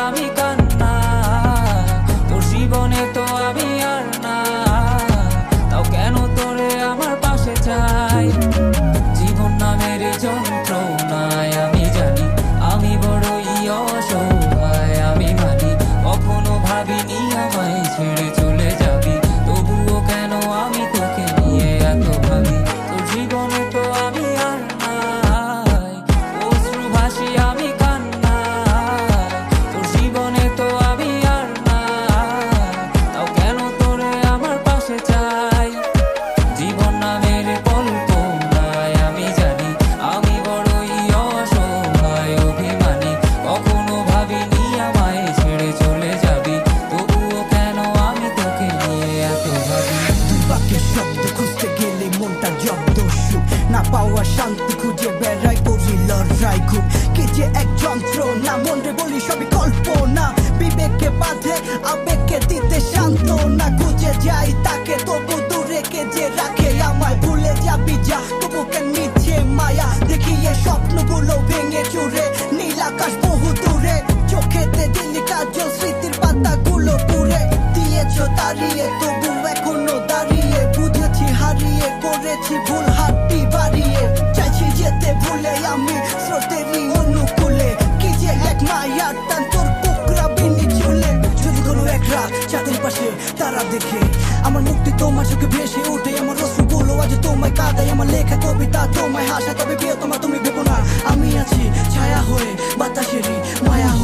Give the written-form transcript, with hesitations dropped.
আমি কান্না, তোর জীবনে তো আমি আর না, তাও কেন তোরে আমার পাশে চাই। জীবন নামের যন্ত্রণায় আমি জানি আমি বড়ই অসহায়, আমি মানি কখনো ভাবিনি আমায় ছেড়ে চলে যাবি, তবুও কেন আমি তোকে নিয়ে এত ভাবি। তোর জীবনে তো আমি আর নাই, অশ্রু ভাসি আমি কান্নায়, তোর জীবনে তো আমি আর নাই, তাও কেন তোরে আমার পাশে চাই। জীবন নামের কল্পনায় আমি জানি আমি বড়ই অসহায়, অভিমানী কখনো ভাবিনি আমায় ছেড়ে চলে যাবি, তবুও কেন আমি তোকে নিয়ে এত ভাবি। দুই বাক্যের শব্দ খুঁজতে গেলে মনটা জব্দ, সুখ না পাওয়া শান্তি খুঁজে বেড়াই, করি লড়াই খুব কি যে এক যন্ত্রণা, মন রে বলি সবই কল্পনা, বিবেককে বাঁধে আবেগকে দিতে শান্তনা, খুঁজে যাই তাকে তবু দূরে কে যে রাখে আমায়, ভুলে যাবি যা তবু কেন মিছে মায়া, দেখিয়ে স্বপ্নগুলো ভেঙে চুরে, নীল আকাশ বহু দূরে, চোখেতে দিলি কাজল স্মৃতির পাতাগুলো পুড়ে দিয়েছ দাঁড়িয়ে, তবু এখনো দাঁড়িয়ে, বুঝেছি হারিয়ে করেছি ভুল, হাতটি বাড়িয়ে চাইছি যেতে ভুলে আমি স্রোতেরই অনুকূলে, কি যে এক মায়ার টান তোর কুকরা বিনি চুলে। যদি কোনো এক রাত চাঁদের পাশে তারা দেখে আমার মুক্তি তোমার চোখে ভেসে ওঠে, আমার অশ্রুগুলো আজ তোমায় কাঁদাই, আমার লেখা কবিতা তোমায় হাসা, তবে প্রিয় তোমার তুমি ভেবো না আমি আছি ছায়া হয়ে বাতাসেরই মায়া হয়ে।